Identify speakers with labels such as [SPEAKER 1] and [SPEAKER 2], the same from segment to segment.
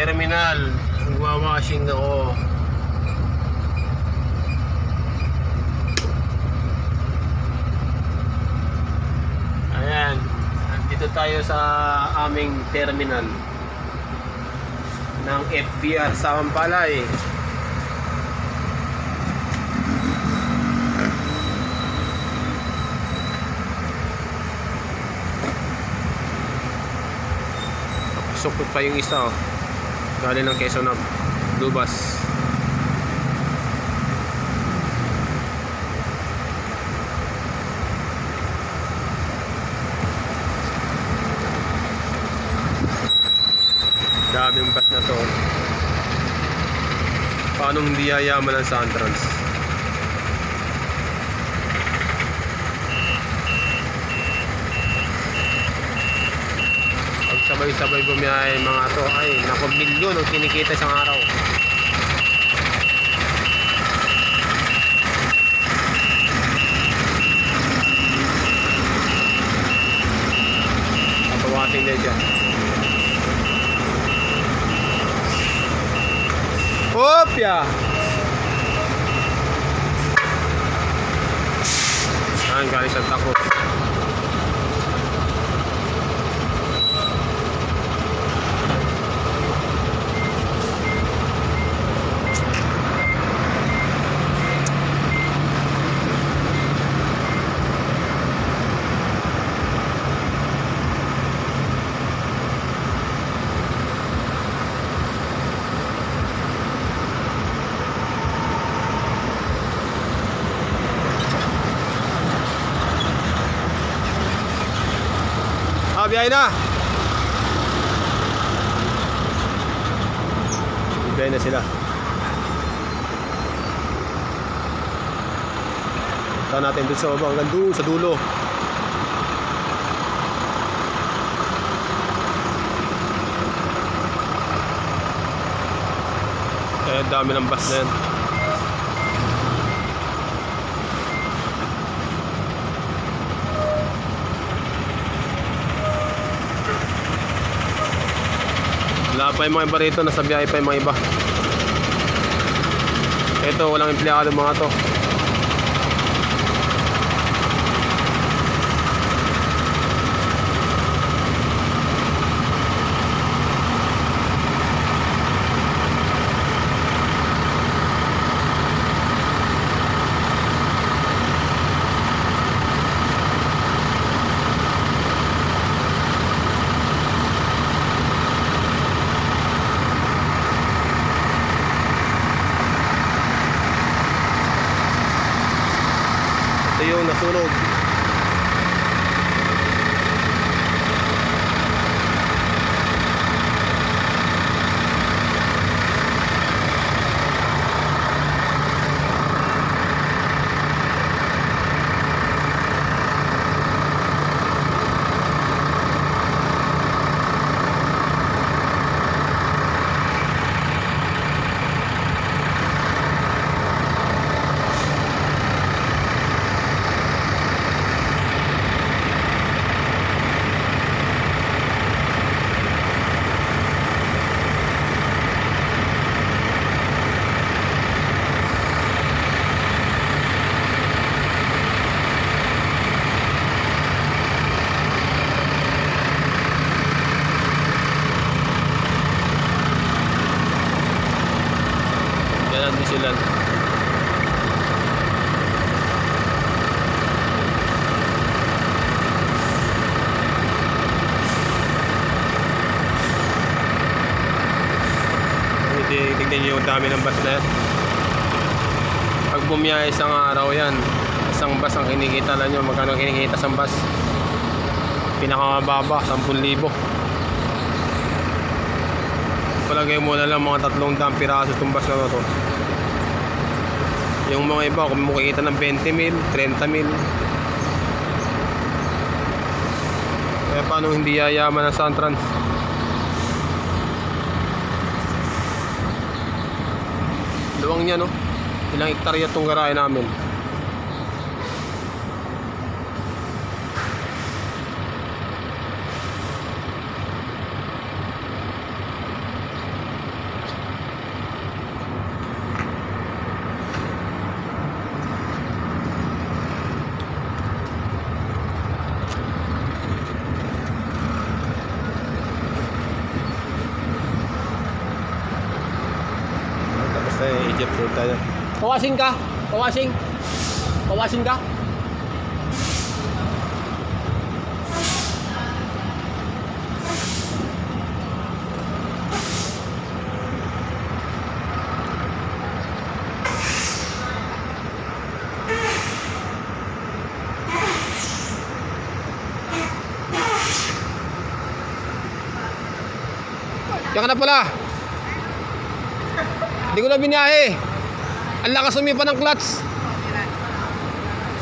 [SPEAKER 1] terminal. Nagwawashing ako. Ayan, nandito tayo sa aming terminal ng FBR sa Sampalay. Sukot pa yung isa, oh. Galing ng Quezon na Lubas. Daming bat na to. Paano hindi yayaman ang Santrans? Pag sabay-sabay bumiyahe mga to, ay naku, milyon ang kinikita isang araw. Papawasin din siya. Opya! Ayan, galing sa takot. Biyahe na. Biyahe na sila. Punta natin doon sa baba, hanggang doon sa dulo. Eh, dami ng bus na yan. Wala pa yung mga iba rito, nasa biyahe pa yung mga iba. Ito, walang empleyado mga to. Ito yung nasunog. Sila. Tignan nyo yung dami ng bus na yan. Pag bumiyahe isang araw yan, isang bus ang kinikita. Alam nyo magkano kinikita sa bus? Pinakamababa 10,000. Palagay mo na lang mga 300 piraso itong bus na to. Yung mga iba kumikita ng 20,000, 30,000. Kaya paano hindi yayaman ang Santrans? Luwang niya, no? Ilang hektarya itong garahe namin. Load tayo. Pawasing ka. Pawasing. Pawasing ka. Diyan ka na pala. Hindi ko na binahe. Ang lakas umipa ng clutch.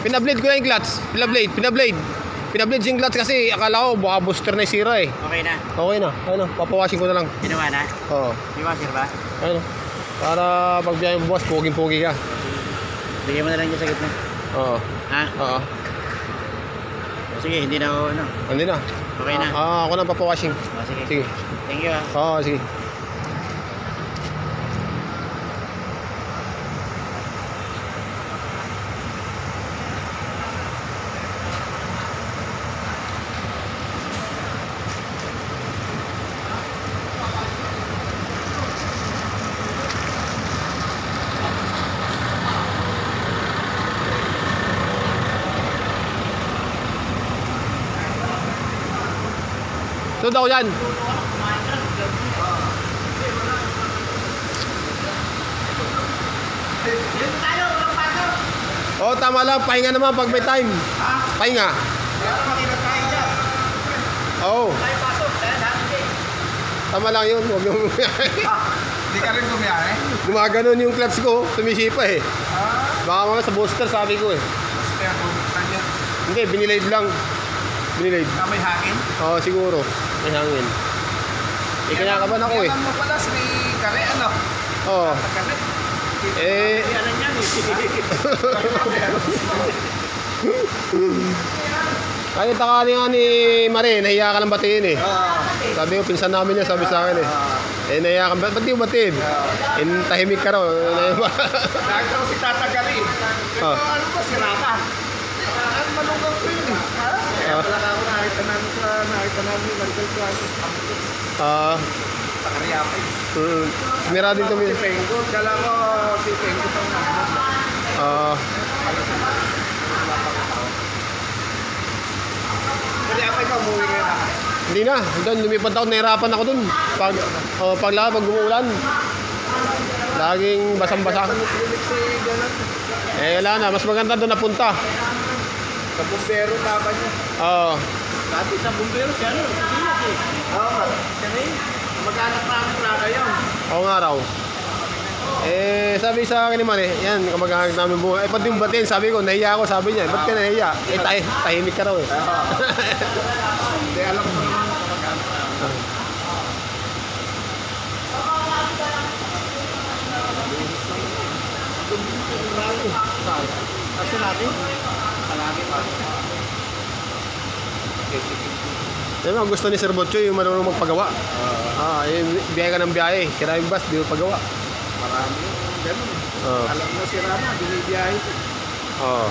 [SPEAKER 1] Pinablade ko na yung clutch. Pinablade yung clutch kasi akala ko baka booster na yung sira eh.
[SPEAKER 2] Okay na?
[SPEAKER 1] Okay na. Ayun o, papawashing ko na lang.
[SPEAKER 2] Ginawa na?
[SPEAKER 1] Oo.
[SPEAKER 2] May washer ba?
[SPEAKER 1] Ayun o. Para pag biyahe mo bukas, puging-pugi ka.
[SPEAKER 2] Bigyan mo na lang dyan sa gitna.
[SPEAKER 1] Oo.
[SPEAKER 2] Ha?
[SPEAKER 1] Oo.
[SPEAKER 2] O, sige, hindi na ako ano.
[SPEAKER 1] Hindi na.
[SPEAKER 2] Okay na?
[SPEAKER 1] Ako na papawashing.
[SPEAKER 2] O, sige.
[SPEAKER 1] Sige.
[SPEAKER 2] Thank you, ha.
[SPEAKER 1] Oo, sige. Sunod ako dyan. Oo, tama lang. Pahinga naman pag may time. Pahinga. Oo. Tama lang yun. Huwag yung
[SPEAKER 3] Hindi ka rin gumiyahe?
[SPEAKER 1] gumaganon yung clutch ko. Sumisipa eh. Baka mga sa booster sabi ko eh.
[SPEAKER 3] Kaya bumuksan niya.
[SPEAKER 1] Hindi, binilade lang. Binilade.
[SPEAKER 3] May hangin?
[SPEAKER 1] Oo, siguro. May hangin. Kinakabahan ako eh.
[SPEAKER 3] Kailan mo pala si Kare, ano?
[SPEAKER 1] Oo.
[SPEAKER 3] Kare?
[SPEAKER 1] Eh,
[SPEAKER 2] Alam niya,
[SPEAKER 1] ay, takali nga ni Mare, nahiya ka lang batiin eh. Sabi ko, pinsan namin niya, sabi sa akin eh. Eh, nahiya ka, ba't di mo batiin? Tahimik ka raw.
[SPEAKER 3] Lagi ko si Tata Gary. Ito,
[SPEAKER 1] Ah.
[SPEAKER 3] ano ba, sirata? Ang malungkang ko yun eh. Kaya pala ako nakita namin Maricel Suarez. Sa Cariapay.
[SPEAKER 1] Mira din kami.
[SPEAKER 3] Si Pengo, dala ko si Pengo pang nagmamag. Cariapay ka, umuwi ngayon ah.
[SPEAKER 1] Hindi na, doon lumipad ako, nahirapan ako doon. Pag umuulan. Laging basang-basa.
[SPEAKER 3] Nagklinik si Galan.
[SPEAKER 1] Eh, wala na, mas maganda doon napunta.
[SPEAKER 3] Sa bumbero laban niya.
[SPEAKER 1] Oo.
[SPEAKER 2] Dati sa bumbero siya, ano? Sibilas eh.
[SPEAKER 3] Oo nga.
[SPEAKER 2] Siya na yun. Mag-anak namin Praga yun.
[SPEAKER 1] Oo nga raw. Eh, sabi sa akin naman eh, yan, kamag-anak namin buhay. Eh, pati yung batin, sabi ko, nahiya ako, sabi niya. Ba't ka nahiya? Eh, tahimik ka raw eh.
[SPEAKER 3] Hindi, alam ko naman kapag
[SPEAKER 2] Kasi natin, palagi pa.
[SPEAKER 1] Diba, gusto ni Sir Botcho yung marunong magpagawa. Yung biyahe ka ng biyahe, sira yung bus, di mo pagawa.
[SPEAKER 3] marami yung ganun.
[SPEAKER 1] Oo.
[SPEAKER 3] Alam mo si Rama, binibiyahe ko.
[SPEAKER 1] Oo.